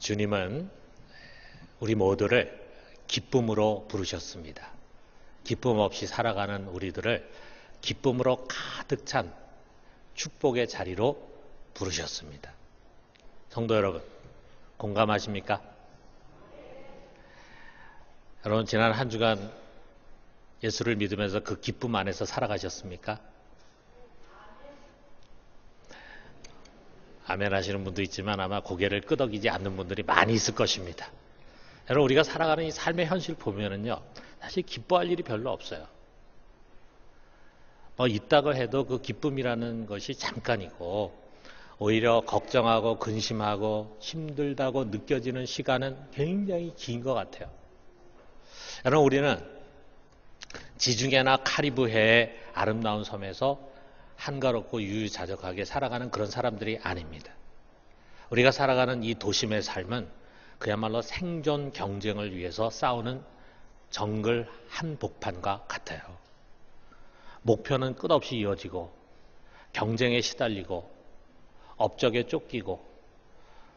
주님은 우리 모두를 기쁨으로 부르셨습니다. 기쁨 없이 살아가는 우리들을 기쁨으로 가득 찬 축복의 자리로 부르셨습니다. 성도 여러분, 공감하십니까? 여러분, 지난 한 주간 예수를 믿으면서 그 기쁨 안에서 살아가셨습니까? 아멘 하시는 분도 있지만 아마 고개를 끄덕이지 않는 분들이 많이 있을 것입니다. 여러분, 우리가 살아가는 이 삶의 현실 보면은요, 사실 기뻐할 일이 별로 없어요. 있다고 해도 그 기쁨이라는 것이 잠깐이고, 오히려 걱정하고 근심하고 힘들다고 느껴지는 시간은 굉장히 긴 것 같아요. 여러분, 우리는 지중해나 카리브해의 아름다운 섬에서 한가롭고 유유자적하게 살아가는 그런 사람들이 아닙니다. 우리가 살아가는 이 도심의 삶은 그야말로 생존 경쟁을 위해서 싸우는 정글 한복판과 같아요. 목표는 끝없이 이어지고 경쟁에 시달리고 업적에 쫓기고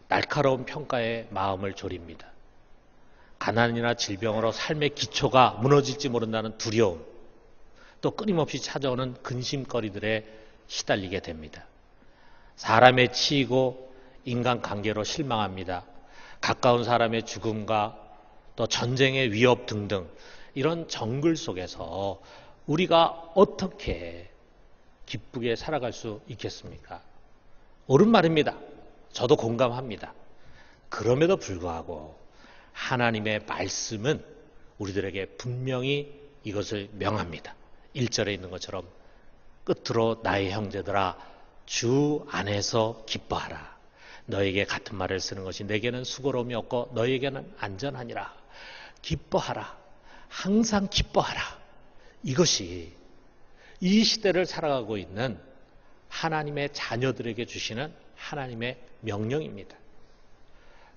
날카로운 평가에 마음을 졸입니다. 가난이나 질병으로 삶의 기초가 무너질지 모른다는 두려움, 또 끊임없이 찾아오는 근심거리들에 시달리게 됩니다. 사람에 치이고 인간관계로 실망합니다. 가까운 사람의 죽음과 또 전쟁의 위협 등등 이런 정글 속에서 우리가 어떻게 기쁘게 살아갈 수 있겠습니까? 옳은 말입니다. 저도 공감합니다. 그럼에도 불구하고 하나님의 말씀은 우리들에게 분명히 이것을 명합니다. 1절에 있는 것처럼 끝으로 나의 형제들아 주 안에서 기뻐하라. 너에게 같은 말을 쓰는 것이 내게는 수고로움이 없고 너에게는 안전하니라. 기뻐하라. 항상 기뻐하라. 이것이 이 시대를 살아가고 있는 하나님의 자녀들에게 주시는 하나님의 명령입니다.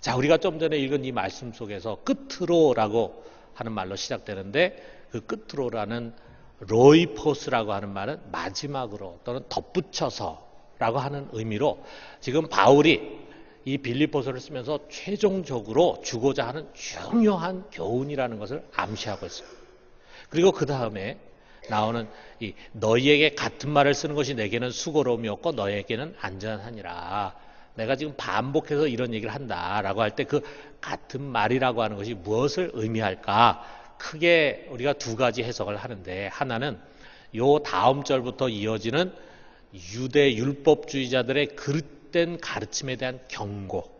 자, 우리가 좀 전에 읽은 이 말씀 속에서 끝으로라고 하는 말로 시작되는데 그 끝으로라는 로이포스라고 하는 말은 마지막으로 또는 덧붙여서라고 하는 의미로 지금 바울이 이 빌립보서를 쓰면서 최종적으로 주고자 하는 중요한 교훈이라는 것을 암시하고 있습니다. 그리고 그 다음에 나오는 이 너희에게 같은 말을 쓰는 것이 내게는 수고로움이 없고 너희에게는 안전하니라. 내가 지금 반복해서 이런 얘기를 한다라고 할 때 그 같은 말이라고 하는 것이 무엇을 의미할까? 크게 우리가 두 가지 해석을 하는데, 하나는 요 다음 절부터 이어지는 유대 율법주의자들의 그릇된 가르침에 대한 경고,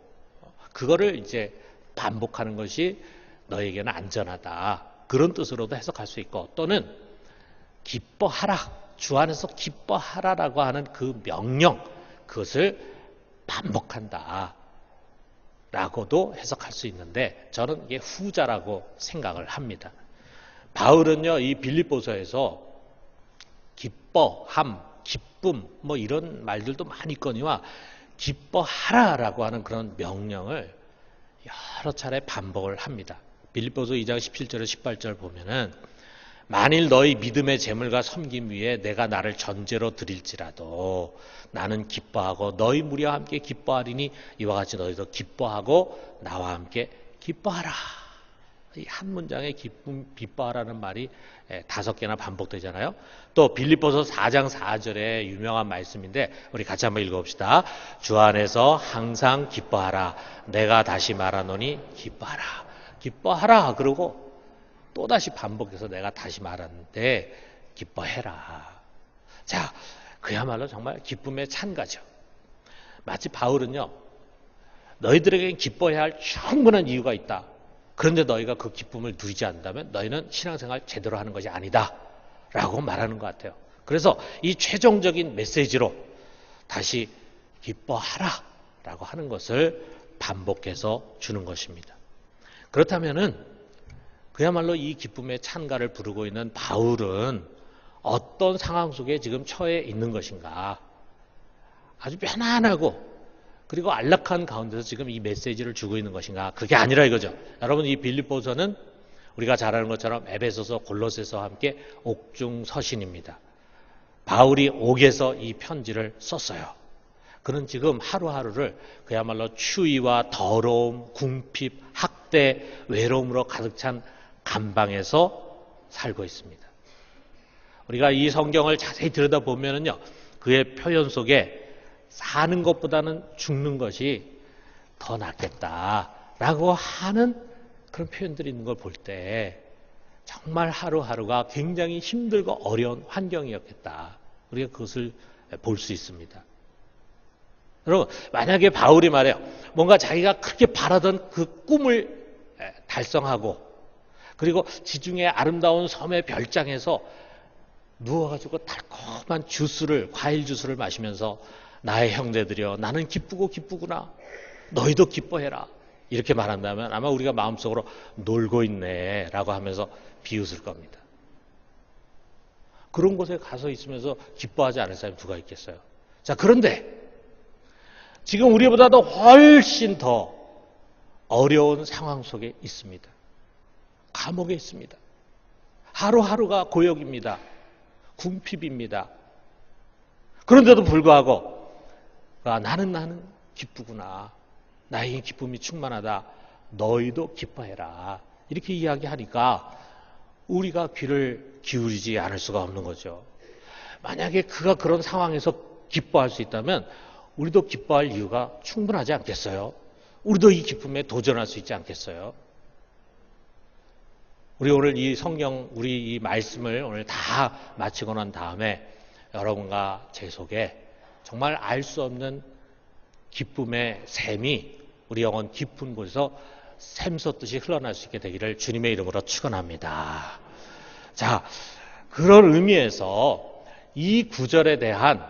그거를 이제 반복하는 것이 너에게는 안전하다, 그런 뜻으로도 해석할 수 있고, 또는 기뻐하라, 주 안에서 기뻐하라라고 하는 그 명령, 그것을 반복한다 라고도 해석할 수 있는데, 저는 이게 후자라고 생각을 합니다. 바울은요, 이 빌립보서에서 기뻐함, 기쁨 이런 말들도 많이 있거니와 기뻐하라라고 하는 그런 명령을 여러 차례 반복을 합니다. 빌립보서 2장 17절에 18절 보면은 만일 너희 믿음의 재물과 섬김 위에 내가 나를 전제로 드릴지라도 나는 기뻐하고 너희 무리와 함께 기뻐하리니 이와 같이 너희도 기뻐하고 나와 함께 기뻐하라. 이 한 문장에 기뻐하라는 말이 5개나 반복되잖아요. 또 빌립보서 4장 4절에 유명한 말씀인데 우리 같이 한번 읽어봅시다. 주 안에서 항상 기뻐하라. 내가 다시 말하노니 기뻐하라. 기뻐하라. 그러고 또다시 반복해서 내가 다시 말하는데 기뻐해라. 자, 그야말로 정말 기쁨의 찬가죠. 마치 바울은요, 너희들에게 기뻐해야 할 충분한 이유가 있다. 그런데 너희가 그 기쁨을 누리지 않는다면 너희는 신앙생활 제대로 하는 것이 아니다 라고 말하는 것 같아요. 그래서 이 최종적인 메시지로 다시 기뻐하라 라고 하는 것을 반복해서 주는 것입니다. 그렇다면은 그야말로 이 기쁨의 찬가를 부르고 있는 바울은 어떤 상황 속에 지금 처해 있는 것인가? 아주 편안하고 그리고 안락한 가운데서 지금 이 메시지를 주고 있는 것인가? 그게 아니라 이거죠. 여러분, 이 빌립보서는 우리가 잘 아는 것처럼 에베소서, 골로새서와 함께 옥중 서신입니다. 바울이 옥에서 이 편지를 썼어요. 그는 지금 하루하루를 그야말로 추위와 더러움, 궁핍, 학대, 외로움으로 가득 찬 감방에서 살고 있습니다. 우리가 이 성경을 자세히 들여다보면요, 그의 표현 속에 사는 것보다는 죽는 것이 더 낫겠다라고 하는 그런 표현들이 있는 걸 볼 때 정말 하루하루가 굉장히 힘들고 어려운 환경이었겠다. 우리가 그것을 볼 수 있습니다. 여러분, 만약에 바울이 말해요, 뭔가 자기가 그렇게 바라던 그 꿈을 달성하고, 그리고 지중해 아름다운 섬의 별장에서 누워가지고 달콤한 과일 주스를 마시면서 나의 형제들이여, 나는 기쁘고 기쁘구나, 너희도 기뻐해라, 이렇게 말한다면 아마 우리가 마음속으로 놀고 있네 라고 하면서 비웃을 겁니다. 그런 곳에 가서 있으면서 기뻐하지 않을 사람이 누가 있겠어요? 자, 그런데 지금 우리보다도 훨씬 더 어려운 상황 속에 있습니다. 감옥에 있습니다. 하루하루가 고역입니다. 궁핍입니다. 그런데도 불구하고 나는 기쁘구나. 나에게 기쁨이 충만하다. 너희도 기뻐해라. 이렇게 이야기하니까 우리가 귀를 기울이지 않을 수가 없는 거죠. 만약에 그가 그런 상황에서 기뻐할 수 있다면 우리도 기뻐할 이유가 충분하지 않겠어요? 우리도 이 기쁨에 도전할 수 있지 않겠어요? 우리 오늘 이 성경, 우리 이 말씀을 오늘 다 마치고 난 다음에 여러분과 제 속에 정말 알 수 없는 기쁨의 샘이 우리 영혼 깊은 곳에서 샘솟듯이 흘러날 수 있게 되기를 주님의 이름으로 축원합니다. 자, 그런 의미에서 이 구절에 대한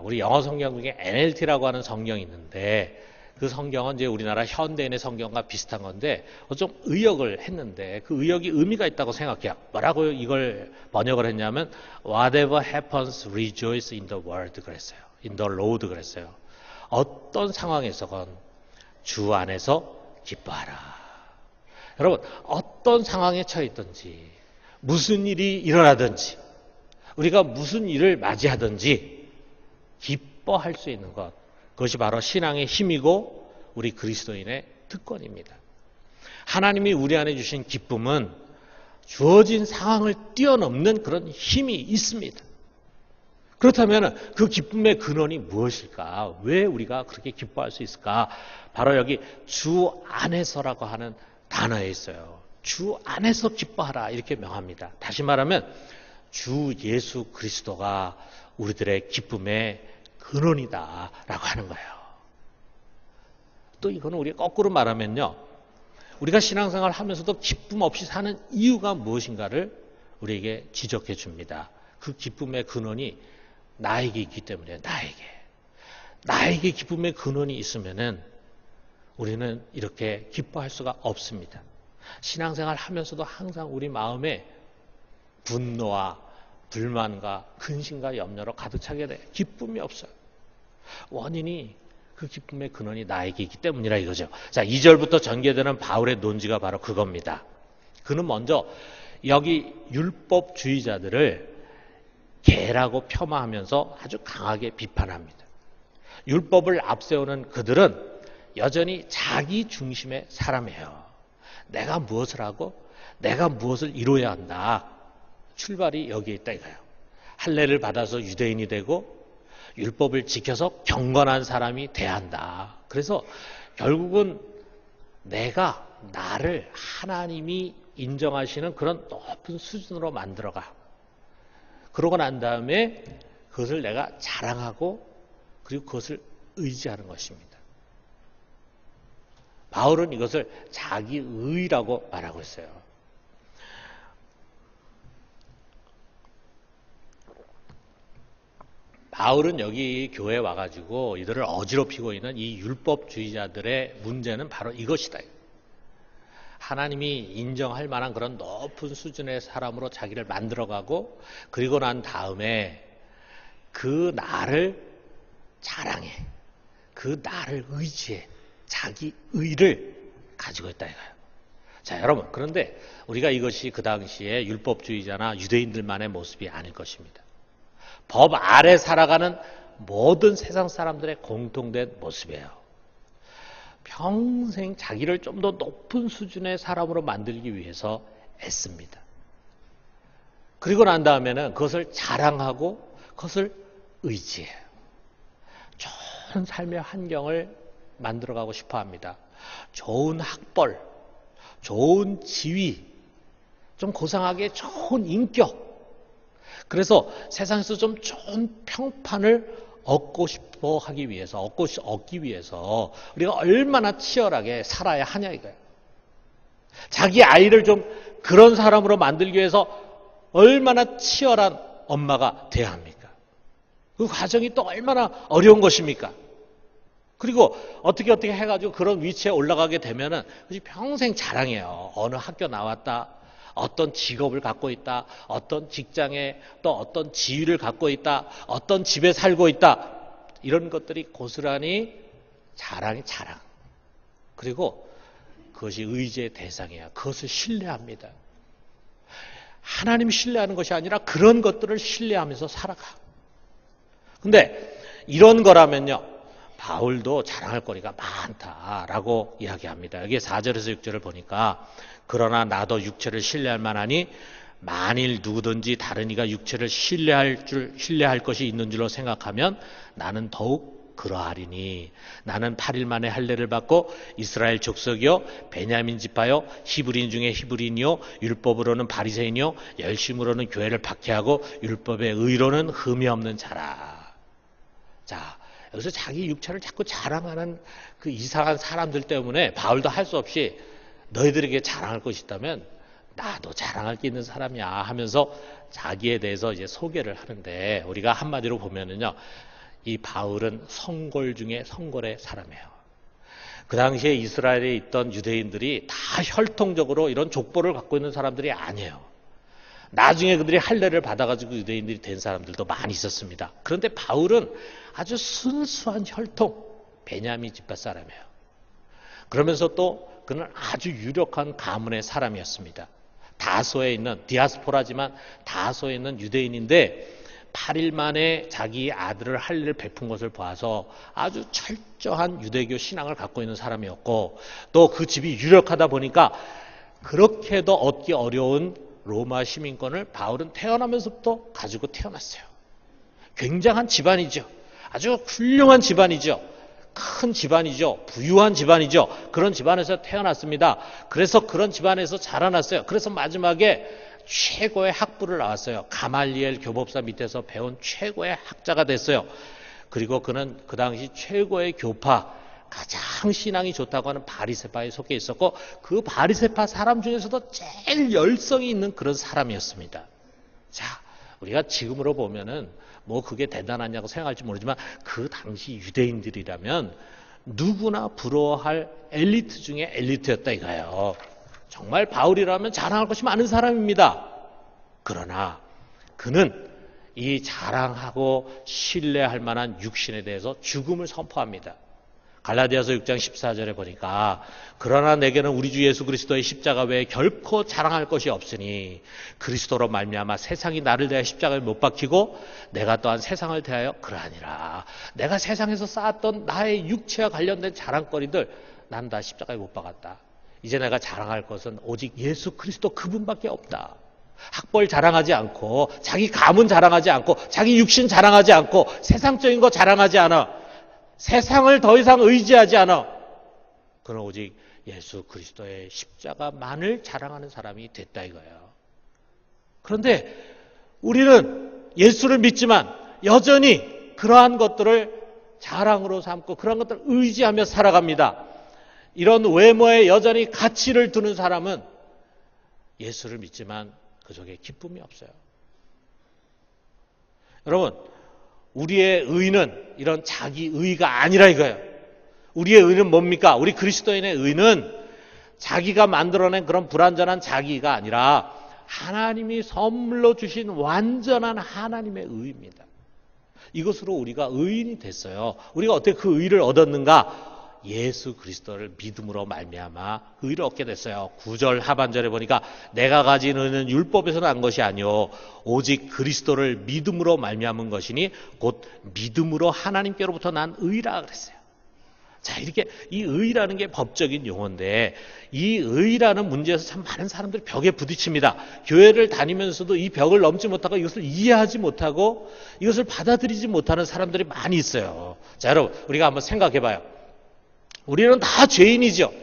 우리 영어 성경 중에 NLT라고 하는 성경이 있는데, 그 성경은 이제 우리나라 현대인의 성경과 비슷한 건데 좀 의역을 했는데 그 의역이 의미가 있다고 생각해요. 뭐라고 이걸 번역을 했냐면 Whatever happens, rejoice in the world 그랬어요. In the Lord 그랬어요. 어떤 상황에서건 주 안에서 기뻐하라. 여러분, 어떤 상황에 처해 있든지, 무슨 일이 일어나든지, 우리가 무슨 일을 맞이하든지 기뻐할 수 있는 것, 그것이 바로 신앙의 힘이고 우리 그리스도인의 특권입니다. 하나님이 우리 안에 주신 기쁨은 주어진 상황을 뛰어넘는 그런 힘이 있습니다. 그렇다면 그 기쁨의 근원이 무엇일까? 왜 우리가 그렇게 기뻐할 수 있을까? 바로 여기 주 안에서라고 하는 단어에 있어요. 주 안에서 기뻐하라 이렇게 명합니다. 다시 말하면 주 예수 그리스도가 우리들의 기쁨의 근원이다 라고 하는 거예요. 또 이거는 우리가 거꾸로 말하면요, 우리가 신앙생활을 하면서도 기쁨 없이 사는 이유가 무엇인가를 우리에게 지적해 줍니다. 그 기쁨의 근원이 나에게 있기 때문에 나에게 기쁨의 근원이 있으면은 우리는 이렇게 기뻐할 수가 없습니다. 신앙생활 하면서도 항상 우리 마음에 분노와 불만과 근심과 염려로 가득 차게 돼. 기쁨이 없어요. 원인이 그 기쁨의 근원이 나에게 있기 때문이라 이거죠. 자, 2절부터 전개되는 바울의 논지가 바로 그겁니다. 그는 먼저 여기 율법주의자들을 개라고 폄하하면서 아주 강하게 비판합니다. 율법을 앞세우는 그들은 여전히 자기 중심의 사람이에요. 내가 무엇을 하고 내가 무엇을 이루어야 한다. 출발이 여기에 있다 이거예요. 할례를 받아서 유대인이 되고 율법을 지켜서 경건한 사람이 돼야 한다. 그래서 결국은 나를 하나님이 인정하시는 그런 높은 수준으로 만들어가. 그러고 난 다음에 그것을 내가 자랑하고 그리고 그것을 의지하는 것입니다. 바울은 이것을 자기의라고 말하고 있어요. 바울은 여기 교회에 와가지고 이들을 어지럽히고 있는 이 율법주의자들의 문제는 바로 이것이다. 하나님이 인정할 만한 그런 높은 수준의 사람으로 자기를 만들어가고 그리고 난 다음에 그 나를 자랑해. 그 나를 의지해. 자기 의를 가지고 있다 이거예요. 자, 여러분, 그런데 우리가 이것이 그 당시에 율법주의자나 유대인들만의 모습이 아닐 것입니다. 법 아래 살아가는 모든 세상 사람들의 공통된 모습이에요. 평생 자기를 좀 더 높은 수준의 사람으로 만들기 위해서 애씁니다. 그리고 난 다음에는 그것을 자랑하고 그것을 의지해요. 좋은 삶의 환경을 만들어가고 싶어 합니다. 좋은 학벌, 좋은 지위, 좀 고상하게 좋은 인격. 그래서 세상에서 좀 좋은 평판을 얻기 위해서 우리가 얼마나 치열하게 살아야 하냐 이거예요. 자기 아이를 좀 그런 사람으로 만들기 위해서 얼마나 치열한 엄마가 돼야 합니까? 그 과정이 또 얼마나 어려운 것입니까? 그리고 어떻게 해가지고 그런 위치에 올라가게 되면은 평생 자랑해요. 어느 학교 나왔다. 어떤 직업을 갖고 있다. 어떤 직장에 또 어떤 지위를 갖고 있다. 어떤 집에 살고 있다. 이런 것들이 고스란히 자랑. 그리고 그것이 의지의 대상이야. 그것을 신뢰합니다. 하나님 신뢰하는 것이 아니라 그런 것들을 신뢰하면서 살아가. 근데 이런 거라면요. 바울도 자랑할 거리가 많다라고 이야기합니다. 여기 4절에서 6절을 보니까 그러나 나도 육체를 신뢰할 만하니 만일 누구든지 다른 이가 육체를 신뢰할 것이 있는 줄로 생각하면 나는 더욱 그러하리니 나는 8일 만에 할례를 받고 이스라엘 족속이요 베냐민 지파요 히브리인 중에 히브리인이요 율법으로는 바리새인이요 열심으로는 교회를 박해하고 율법의 의로는 흠이 없는 자라. 자, 여기서 자기 육체를 자꾸 자랑하는 그 이상한 사람들 때문에 바울도 할 수 없이 너희들에게 자랑할 것이 있다면 나도 자랑할 게 있는 사람이야 하면서 자기에 대해서 이제 소개를 하는데 우리가 한마디로 보면은요. 이 바울은 성골 중에 성골의 사람이에요. 그 당시에 이스라엘에 있던 유대인들이 다 혈통적으로 이런 족보를 갖고 있는 사람들이 아니에요. 나중에 그들이 할례를 받아가지고 유대인들이 된 사람들도 많이 있었습니다. 그런데 바울은 아주 순수한 혈통, 베냐민 지파 사람이에요. 그러면서 또 그는 아주 유력한 가문의 사람이었습니다. 다소에 있는, 디아스포라지만 다소에 있는 유대인인데 8일 만에 자기 아들을 할례를 베푼 것을 봐서 아주 철저한 유대교 신앙을 갖고 있는 사람이었고 또 그 집이 유력하다 보니까 그렇게도 얻기 어려운 로마 시민권을 바울은 태어나면서부터 가지고 태어났어요. 굉장한 집안이죠. 아주 훌륭한 집안이죠. 큰 집안이죠. 부유한 집안이죠. 그런 집안에서 태어났습니다. 그래서 그런 집안에서 자라났어요. 그래서 마지막에 최고의 학부를 나왔어요. 가말리엘 교법사 밑에서 배운 최고의 학자가 됐어요. 그리고 그는 그 당시 최고의 교파, 가장 신앙이 좋다고 하는 바리새파에 속해 있었고 그 바리새파 사람 중에서도 제일 열성이 있는 그런 사람이었습니다. 자, 우리가 지금으로 보면은 뭐 그게 대단하냐고 생각할지 모르지만 그 당시 유대인들이라면 누구나 부러워할 엘리트 중에 엘리트였다 이거예요. 정말 바울이라면 자랑할 것이 많은 사람입니다. 그러나 그는 이 자랑하고 신뢰할 만한 육신에 대해서 죽음을 선포합니다. 갈라디아서 6장 14절에 보니까 그러나 내게는 우리 주 예수 그리스도의 십자가 외에 결코 자랑할 것이 없으니 그리스도로 말미암아 세상이 나를 대하여 십자가에 못 박히고 내가 또한 세상을 대하여 그러하니라. 내가 세상에서 쌓았던 나의 육체와 관련된 자랑거리들 난 다 십자가에 못 박았다. 이제 내가 자랑할 것은 오직 예수 그리스도 그분밖에 없다. 학벌 자랑하지 않고 자기 가문 자랑하지 않고 자기 육신 자랑하지 않고 세상적인 거 자랑하지 않아. 세상을 더 이상 의지하지 않아. 그는 오직 예수 그리스도의 십자가만을 자랑하는 사람이 됐다 이거예요. 그런데 우리는 예수를 믿지만 여전히 그러한 것들을 자랑으로 삼고 그러한 것들을 의지하며 살아갑니다. 이런 외모에 여전히 가치를 두는 사람은 예수를 믿지만 그 속에 기쁨이 없어요. 여러분, 우리의 의는 이런 자기 의가 아니라 이거예요. 우리의 의는 뭡니까? 우리 그리스도인의 의는 자기가 만들어낸 그런 불완전한 자기가 아니라 하나님이 선물로 주신 완전한 하나님의 의입니다. 이것으로 우리가 의인이 됐어요. 우리가 어떻게 그 의를 얻었는가? 예수 그리스도를 믿음으로 말미암아 의를 얻게 됐어요. 9절 하반절에 보니까 내가 가진 의는 율법에서 난 것이 아니요 오직 그리스도를 믿음으로 말미암은 것이니 곧 믿음으로 하나님께로부터 난 의라 그랬어요. 자, 이렇게 이 의라는 게 법적인 용어인데 이 의라는 문제에서 참 많은 사람들이 벽에 부딪힙니다. 교회를 다니면서도 이 벽을 넘지 못하고 이것을 이해하지 못하고 이것을 받아들이지 못하는 사람들이 많이 있어요. 자, 여러분 우리가 한번 생각해 봐요. 우리는 다 죄인이죠.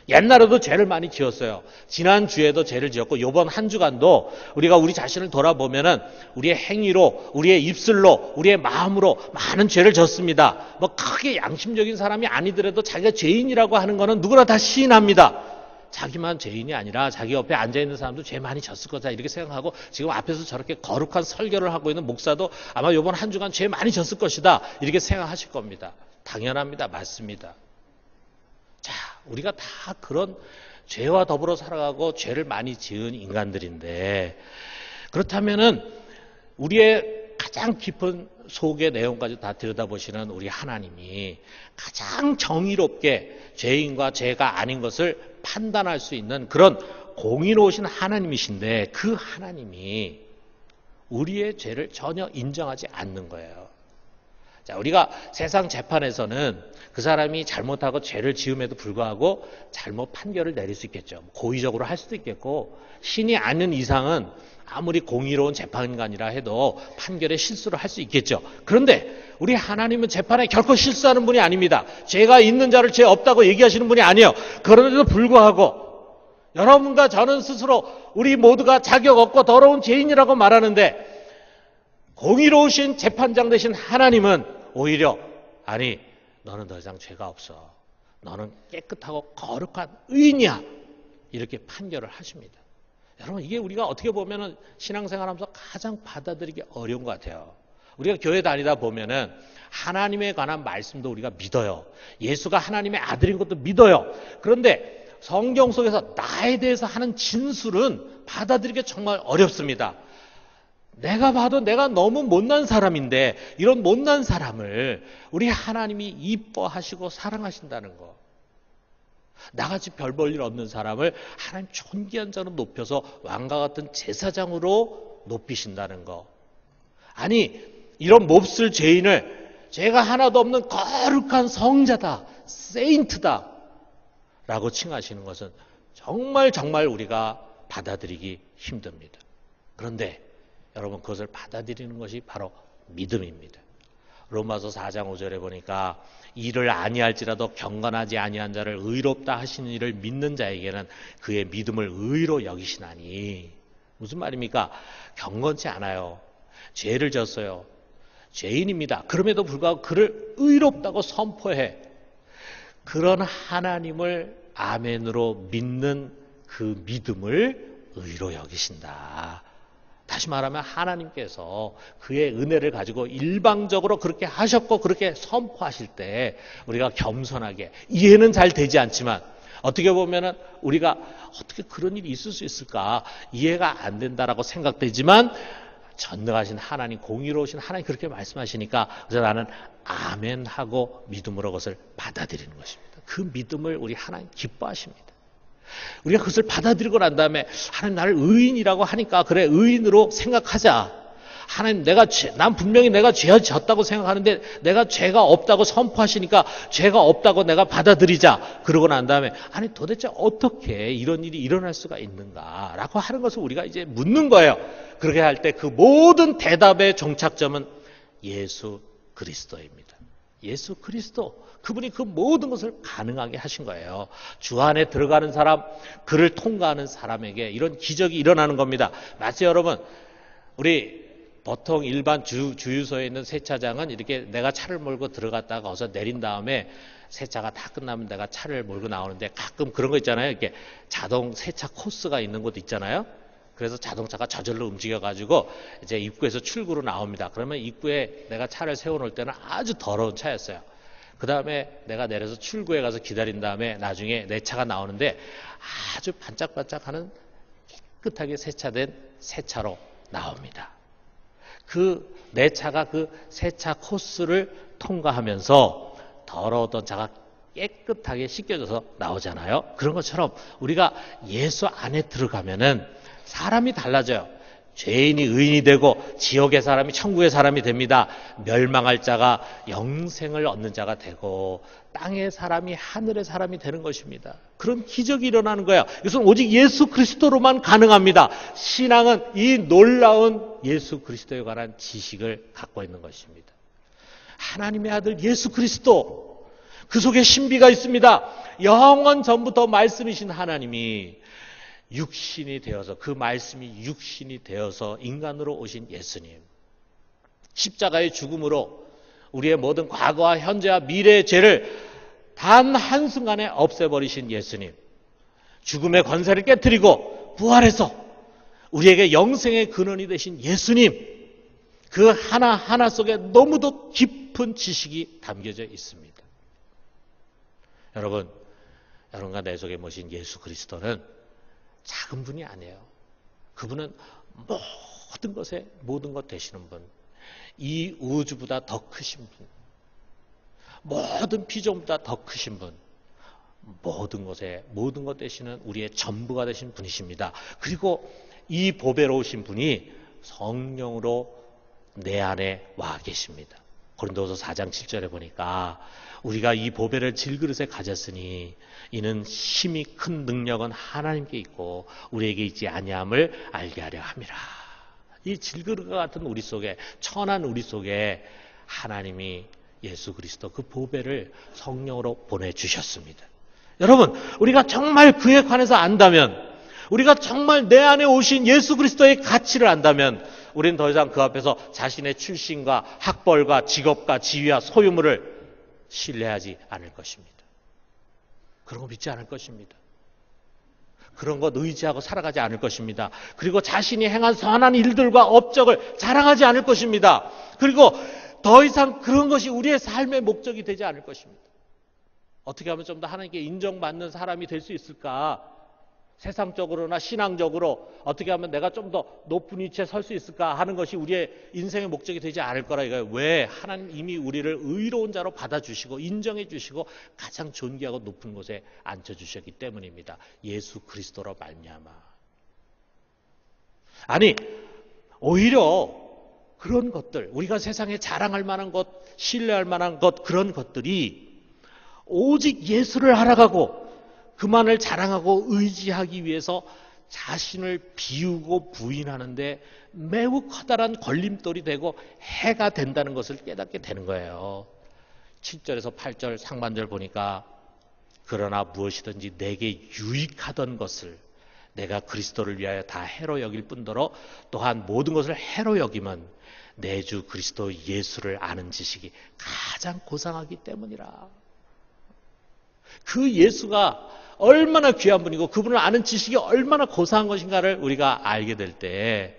옛날에도 죄를 많이 지었어요. 지난주에도 죄를 지었고 이번 한 주간도 우리가 우리 자신을 돌아보면은 우리의 행위로, 우리의 입술로, 우리의 마음으로 많은 죄를 졌습니다. 뭐 크게 양심적인 사람이 아니더라도 자기가 죄인이라고 하는 거는 누구나 다 시인합니다. 자기만 죄인이 아니라 자기 옆에 앉아있는 사람도 죄 많이 졌을 거다 이렇게 생각하고 지금 앞에서 저렇게 거룩한 설교를 하고 있는 목사도 아마 이번 한 주간 죄 많이 졌을 것이다 이렇게 생각하실 겁니다. 당연합니다. 맞습니다. 자, 우리가 다 그런 죄와 더불어 살아가고 죄를 많이 지은 인간들인데 그렇다면은 우리의 가장 깊은 속의 내용까지 다 들여다보시는 우리 하나님이 가장 정의롭게 죄인과 죄가 아닌 것을 판단할 수 있는 그런 공의로우신 하나님이신데 그 하나님이 우리의 죄를 전혀 인정하지 않는 거예요. 자, 우리가 세상 재판에서는 그 사람이 잘못하고 죄를 지음에도 불구하고 잘못 판결을 내릴 수 있겠죠. 고의적으로 할 수도 있겠고 신이 아닌 이상은 아무리 공의로운 재판관이라 해도 판결에 실수를 할 수 있겠죠. 그런데 우리 하나님은 재판에 결코 실수하는 분이 아닙니다. 죄가 있는 자를 죄 없다고 얘기하시는 분이 아니에요. 그런데도 불구하고 여러분과 저는 스스로 우리 모두가 자격 없고 더러운 죄인이라고 말하는데 공의로우신 재판장 되신 하나님은 오히려 아니 너는 더 이상 죄가 없어. 너는 깨끗하고 거룩한 의인이야. 이렇게 판결을 하십니다. 여러분 이게 우리가 어떻게 보면 신앙생활하면서 가장 받아들이기 어려운 것 같아요. 우리가 교회 다니다 보면은 하나님에 관한 말씀도 우리가 믿어요. 예수가 하나님의 아들인 것도 믿어요. 그런데 성경 속에서 나에 대해서 하는 진술은 받아들이기 정말 어렵습니다. 내가 봐도 내가 너무 못난 사람인데 이런 못난 사람을 우리 하나님이 이뻐하시고 사랑하신다는 거. 나같이 별 볼 일 없는 사람을 하나님 존귀한 자로 높여서 왕과 같은 제사장으로 높이신다는 거. 아니 이런 몹쓸 죄인을 죄가 하나도 없는 거룩한 성자다, 세인트다 라고 칭하시는 것은 정말 우리가 받아들이기 힘듭니다. 그런데 여러분 그것을 받아들이는 것이 바로 믿음입니다. 로마서 4장 5절에 보니까 이를 아니할지라도 경건하지 아니한 자를 의롭다 하시는 이를 믿는 자에게는 그의 믿음을 의로 여기시나니. 무슨 말입니까? 경건치 않아요. 죄를 졌어요. 죄인입니다. 그럼에도 불구하고 그를 의롭다고 선포해. 그런 하나님을 아멘으로 믿는 그 믿음을 의로 여기신다. 다시 말하면 하나님께서 그의 은혜를 가지고 일방적으로 그렇게 하셨고 그렇게 선포하실 때 우리가 겸손하게 이해는 잘 되지 않지만 어떻게 보면은 우리가 어떻게 그런 일이 있을 수 있을까 이해가 안 된다라고 생각되지만 전능하신 하나님, 공의로우신 하나님 그렇게 말씀하시니까 그래서 나는 아멘 하고 믿음으로 그것을 받아들이는 것입니다. 그 믿음을 우리 하나님 기뻐하십니다. 우리가 그것을 받아들이고 난 다음에 하나님 나를 의인이라고 하니까 그래 의인으로 생각하자. 하나님 난 분명히 내가 죄 졌다고 생각하는데 내가 죄가 없다고 선포하시니까 죄가 없다고 내가 받아들이자. 그러고 난 다음에 아니 도대체 어떻게 이런 일이 일어날 수가 있는가라고 하는 것을 우리가 이제 묻는 거예요. 그렇게 할 때 그 모든 대답의 종착점은 예수 그리스도입니다. 예수 그리스도. 그분이 그 모든 것을 가능하게 하신 거예요. 주 안에 들어가는 사람, 그를 통과하는 사람에게 이런 기적이 일어나는 겁니다. 마치 여러분, 우리 보통 일반 주유소에 있는 세차장은 이렇게 내가 차를 몰고 들어갔다가 어서 내린 다음에 세차가 다 끝나면 내가 차를 몰고 나오는데 가끔 그런 거 있잖아요. 이렇게 자동 세차 코스가 있는 곳 있잖아요. 그래서 자동차가 저절로 움직여가지고 이제 입구에서 출구로 나옵니다. 그러면 입구에 내가 차를 세워놓을 때는 아주 더러운 차였어요. 그 다음에 내가 내려서 출구에 가서 기다린 다음에 나중에 내 차가 나오는데 아주 반짝반짝하는 깨끗하게 세차된 새 차로 나옵니다. 내 차가 그 세차 코스를 통과하면서 더러웠던 차가 깨끗하게 씻겨져서 나오잖아요. 그런 것처럼 우리가 예수 안에 들어가면은 사람이 달라져요. 죄인이 의인이 되고 지옥의 사람이 천국의 사람이 됩니다. 멸망할 자가 영생을 얻는 자가 되고 땅의 사람이 하늘의 사람이 되는 것입니다. 그런 기적이 일어나는 거예요. 이것은 오직 예수 그리스도로만 가능합니다. 신앙은 이 놀라운 예수 그리스도에 관한 지식을 갖고 있는 것입니다. 하나님의 아들 예수 그리스도, 그 속에 신비가 있습니다. 영원 전부터 말씀이신 하나님이 육신이 되어서, 그 말씀이 육신이 되어서 인간으로 오신 예수님, 십자가의 죽음으로 우리의 모든 과거와 현재와 미래의 죄를 단 한순간에 없애버리신 예수님, 죽음의 권세를 깨뜨리고 부활해서 우리에게 영생의 근원이 되신 예수님, 그 하나하나 속에 너무도 깊은 지식이 담겨져 있습니다. 여러분과 내 속에 모신 예수 그리스도는 작은 분이 아니에요. 그분은 모든 것에 모든 것 되시는 분, 이 우주보다 더 크신 분, 모든 피조물보다 더 크신 분, 모든 것에 모든 것 되시는 우리의 전부가 되신 분이십니다. 그리고 이 보배로우신 분이 성령으로 내 안에 와 계십니다. 고린도서 4장 7절에 보니까 우리가 이 보배를 질그릇에 가졌으니 이는 힘이 큰 능력은 하나님께 있고 우리에게 있지 아니함을 알게 하려 함이라. 이 질그릇과 같은 우리 속에, 천한 우리 속에 하나님이 예수 그리스도 그 보배를 성령으로 보내주셨습니다. 여러분, 우리가 정말 그에 관해서 안다면, 우리가 정말 내 안에 오신 예수 그리스도의 가치를 안다면 우리는 더 이상 그 앞에서 자신의 출신과 학벌과 직업과 지위와 소유물을 신뢰하지 않을 것입니다. 그런 거 믿지 않을 것입니다. 그런 것 의지하고 살아가지 않을 것입니다. 그리고 자신이 행한 선한 일들과 업적을 자랑하지 않을 것입니다. 그리고 더 이상 그런 것이 우리의 삶의 목적이 되지 않을 것입니다. 어떻게 하면 좀 더 하나님께 인정받는 사람이 될 수 있을까? 세상적으로나 신앙적으로 어떻게 하면 내가 좀 더 높은 위치에 설 수 있을까 하는 것이 우리의 인생의 목적이 되지 않을 거라 이거예요. 왜? 하나님 이미 우리를 의로운 자로 받아주시고 인정해 주시고 가장 존귀하고 높은 곳에 앉혀주셨기 때문입니다. 예수 그리스도로 말미암아. 아니, 오히려 그런 것들, 우리가 세상에 자랑할 만한 것, 신뢰할 만한 것, 그런 것들이 오직 예수를 알아가고 그만을 자랑하고 의지하기 위해서 자신을 비우고 부인하는데 매우 커다란 걸림돌이 되고 해가 된다는 것을 깨닫게 되는 거예요. 7절에서 8절 상반절 보니까 그러나 무엇이든지 내게 유익하던 것을 내가 그리스도를 위하여 다 해로 여길 뿐더러 또한 모든 것을 해로 여기면 내 주 그리스도 예수를 아는 지식이 가장 고상하기 때문이라. 그 예수가 얼마나 귀한 분이고 그분을 아는 지식이 얼마나 고상한 것인가를 우리가 알게 될 때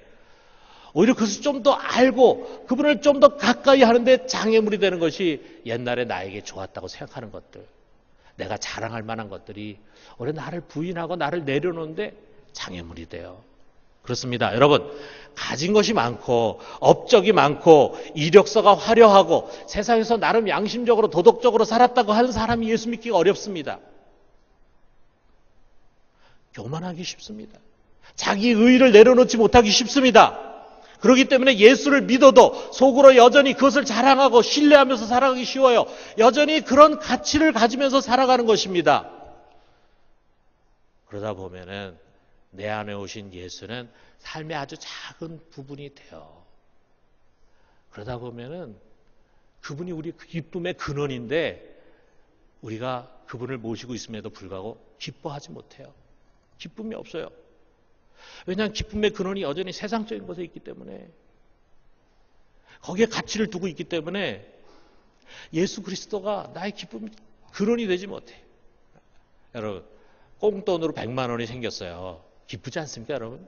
오히려 그것을 좀 더 알고 그분을 좀 더 가까이 하는데 장애물이 되는 것이 옛날에 나에게 좋았다고 생각하는 것들, 내가 자랑할 만한 것들이 오히려 나를 부인하고 나를 내려놓는데 장애물이 돼요. 그렇습니다. 여러분, 가진 것이 많고 업적이 많고 이력서가 화려하고 세상에서 나름 양심적으로 도덕적으로 살았다고 하는 사람이 예수 믿기가 어렵습니다. 교만하기 쉽습니다. 자기 의의를 내려놓지 못하기 쉽습니다. 그렇기 때문에 예수를 믿어도 속으로 여전히 그것을 자랑하고 신뢰하면서 살아가기 쉬워요. 여전히 그런 가치를 가지면서 살아가는 것입니다. 그러다 보면은 내 안에 오신 예수는 삶의 아주 작은 부분이 돼요. 그러다 보면은 그분이 우리 기쁨의 근원인데 우리가 그분을 모시고 있음에도 불구하고 기뻐하지 못해요. 기쁨이 없어요. 왜냐하면 기쁨의 근원이 여전히 세상적인 것에 있기 때문에, 거기에 가치를 두고 있기 때문에 예수 그리스도가 나의 기쁨 근원이 되지 못해. 여러분, 꽁돈으로 100만 원이 생겼어요. 기쁘지 않습니까, 여러분?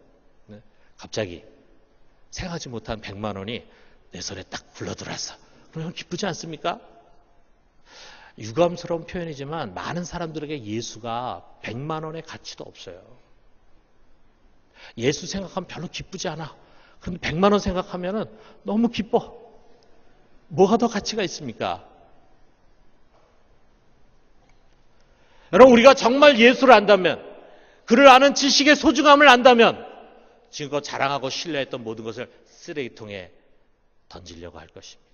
네. 갑자기 생각하지 못한 100만 원이 내 손에 딱 굴러들어왔어. 그러면 기쁘지 않습니까? 유감스러운 표현이지만 많은 사람들에게 예수가 100만 원의 가치도 없어요. 예수 생각하면 별로 기쁘지 않아. 그런데 100만 원 생각하면 너무 기뻐. 뭐가 더 가치가 있습니까? 여러분, 우리가 정말 예수를 안다면, 그를 아는 지식의 소중함을 안다면 지금껏 자랑하고 신뢰했던 모든 것을 쓰레기통에 던지려고 할 것입니다.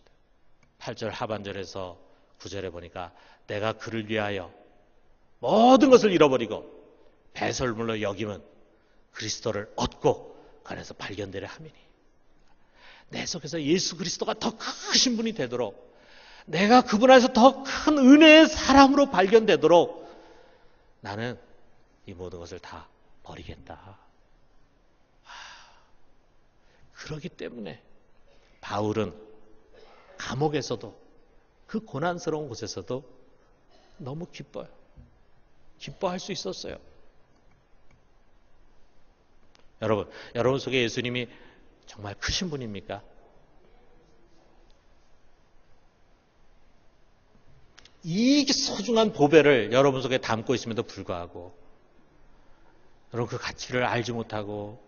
8절 하반절에서 9절에 보니까 내가 그를 위하여 모든 것을 잃어버리고 배설물로 여김은 그리스도를 얻고 그 안에서 발견되려 함이니, 내 속에서 예수 그리스도가 더 크신 분이 되도록, 내가 그분 안에서 더 큰 은혜의 사람으로 발견되도록 나는 이 모든 것을 다 버리겠다. 그러기 때문에 바울은 감옥에서도, 그 고난스러운 곳에서도 너무 기뻐요. 기뻐할 수 있었어요. 여러분 속에 예수님이 정말 크신 분입니까? 이 소중한 보배를 여러분 속에 담고 있음에도 불구하고 여러분 그 가치를 알지 못하고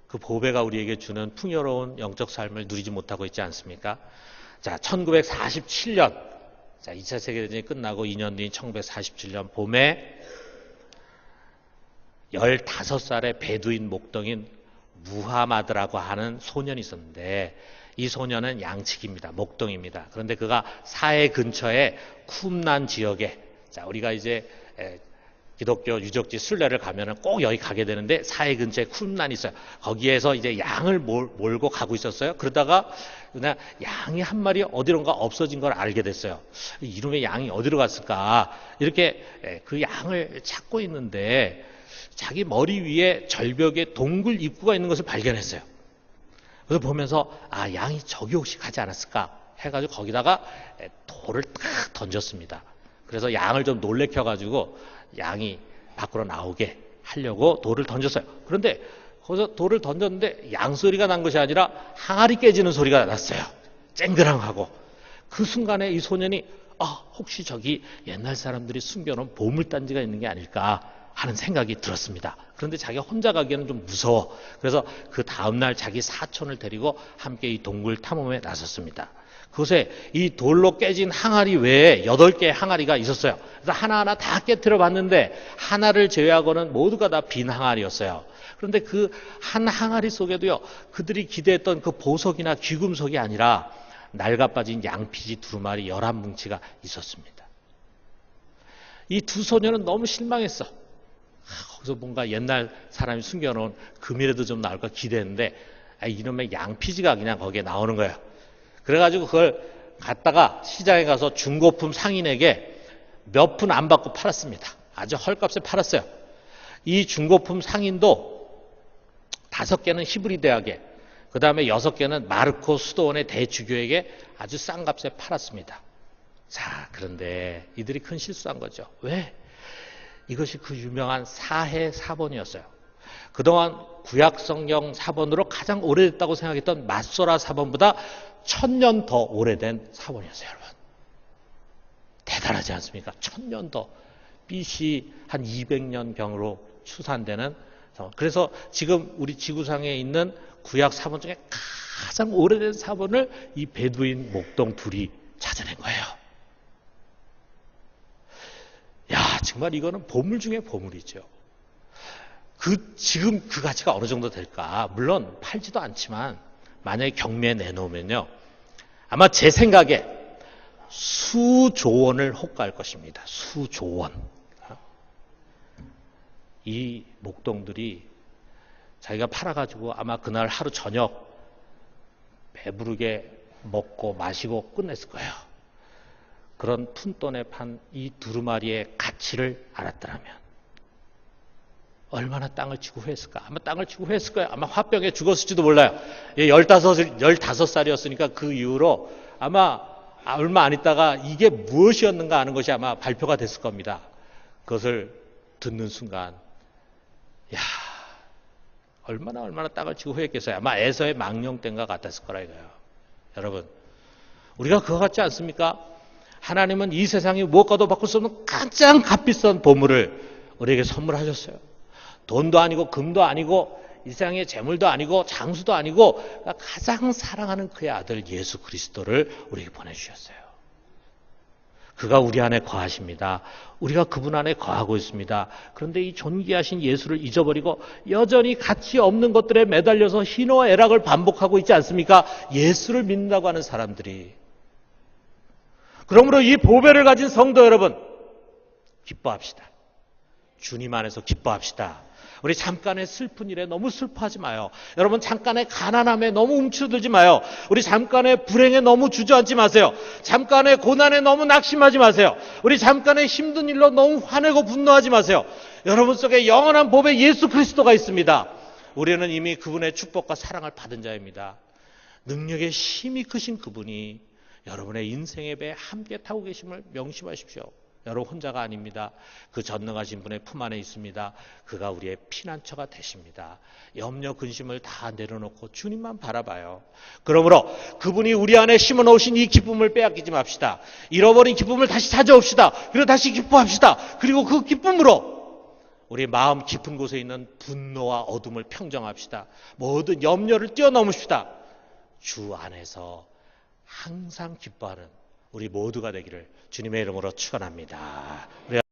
그 보배가 우리에게 주는 풍요로운 영적 삶을 누리지 못하고 있지 않습니까? 자, 1947년, 자, 2차 세계대전이 끝나고 2년 뒤인 1947년 봄에 15살의 베두인 목동인 무하마드라고 하는 소년이 있었는데, 이 소년은 양측입니다. 목동입니다. 그런데 그가 사해 근처에 쿰난 지역에, 자, 우리가 이제 기독교 유적지 순례를 가면은 꼭 여기 가게 되는데, 사해 근처에 쿰난이 있어요. 거기에서 이제 양을 몰고 가고 있었어요. 그러다가 그냥 양이 한 마리 어디론가 없어진 걸 알게 됐어요. 이놈의 양이 어디로 갔을까? 이렇게 그 양을 찾고 있는데 자기 머리 위에 절벽에 동굴 입구가 있는 것을 발견했어요. 그래서 보면서 양이 저기 혹시 가지 않았을까 해가지고 거기다가 돌을 딱 던졌습니다. 그래서 양을 좀 놀래켜가지고 양이 밖으로 나오게 하려고 돌을 던졌어요. 그런데 거기서 돌을 던졌는데 양 소리가 난 것이 아니라 항아리 깨지는 소리가 났어요. 쨍그랑하고. 그 순간에 이 소년이 혹시 저기 옛날 사람들이 숨겨놓은 보물단지가 있는 게 아닐까 하는 생각이 들었습니다. 그런데 자기가 혼자 가기에는 좀 무서워. 그래서 그 다음날 자기 사촌을 데리고 함께 이 동굴 탐험에 나섰습니다. 그곳에 이 돌로 깨진 항아리 외에 8개의 항아리가 있었어요. 그래서 하나하나 다 깨트려 봤는데 하나를 제외하고는 모두가 다 빈 항아리였어요. 그런데 그 한 항아리 속에도요, 그들이 기대했던 그 보석이나 귀금속이 아니라 낡아빠진 양피지 두루마리 11뭉치가 있었습니다. 이 두 소녀는 너무 실망했어. 거기서 뭔가 옛날 사람이 숨겨놓은 금이라도 좀 나올까 기대했는데 이놈의 양피지가 그냥 거기에 나오는 거예요. 그래가지고 그걸 갖다가 시장에 가서 중고품 상인에게 몇 푼 안 받고 팔았습니다. 아주 헐값에 팔았어요. 이 중고품 상인도 5개는 히브리 대학에, 그 다음에 6개는 마르코 수도원의 대주교에게 아주 싼 값에 팔았습니다. 자, 그런데 이들이 큰 실수한 거죠. 왜? 이것이 그 유명한 사해 사본이었어요. 그동안 구약성경 사본으로 가장 오래됐다고 생각했던 맛소라 사본보다 1000년 더 오래된 사본이었어요, 여러분. 대단하지 않습니까? 1000년 더. BC 한 200년경으로 추산되는. 그래서 지금 우리 지구상에 있는 구약 사본 중에 가장 오래된 사본을 이 베두인 목동 둘이 찾아낸 거예요. 야, 정말 이거는 보물 중에 보물이죠. 지금 그 가치가 어느 정도 될까? 물론 팔지도 않지만 만약에 경매에 내놓으면요, 아마 제 생각에 수조 원을 호가할 것입니다. 수조 원. 이 목동들이 자기가 팔아가지고 아마 그날 하루 저녁 배부르게 먹고 마시고 끝냈을 거예요. 그런 푼돈에 판 이 두루마리의 가치를 알았더라면 얼마나 땅을 치고 후회했을까? 아마 땅을 치고 후회했을 거예요. 아마 화병에 죽었을지도 몰라요. 15살이었으니까 그 이후로 아마 얼마 안 있다가 이게 무엇이었는가 하는 것이 아마 발표가 됐을 겁니다. 그것을 듣는 순간, 야, 얼마나 땅을 치고 후회했겠어요. 아마 에서의 망령된과 같았을 거라 이거예요. 여러분, 우리가 그거 같지 않습니까? 하나님은 이 세상에 무엇과도 바꿀 수 없는 가장 값비싼 보물을 우리에게 선물하셨어요. 돈도 아니고 금도 아니고 이 세상의 재물도 아니고 장수도 아니고 가장 사랑하는 그의 아들 예수 그리스도를 우리에게 보내주셨어요. 그가 우리 안에 거하십니다. 우리가 그분 안에 거하고 있습니다. 그런데 이 존귀하신 예수를 잊어버리고 여전히 가치 없는 것들에 매달려서 희노애락을 반복하고 있지 않습니까? 예수를 믿는다고 하는 사람들이. 그러므로 이 보배를 가진 성도 여러분, 기뻐합시다. 주님 안에서 기뻐합시다. 우리 잠깐의 슬픈 일에 너무 슬퍼하지 마요. 여러분 잠깐의 가난함에 너무 움츠러들지 마요. 우리 잠깐의 불행에 너무 주저앉지 마세요. 잠깐의 고난에 너무 낙심하지 마세요. 우리 잠깐의 힘든 일로 너무 화내고 분노하지 마세요. 여러분 속에 영원한 보배 예수 그리스도가 있습니다. 우리는 이미 그분의 축복과 사랑을 받은 자입니다. 능력의 힘이 크신 그분이 여러분의 인생의 배에 함께 타고 계심을 명심하십시오. 여러분 혼자가 아닙니다. 그 전능하신 분의 품 안에 있습니다. 그가 우리의 피난처가 되십니다. 염려 근심을 다 내려놓고 주님만 바라봐요. 그러므로 그분이 우리 안에 심어놓으신 이 기쁨을 빼앗기지 맙시다. 잃어버린 기쁨을 다시 찾아옵시다. 그리고 다시 기뻐합시다. 그리고 그 기쁨으로 우리 마음 깊은 곳에 있는 분노와 어둠을 평정합시다. 모든 염려를 뛰어넘읍시다. 주 안에서 항상 기뻐하는 우리 모두가 되기를 주님의 이름으로 축원합니다.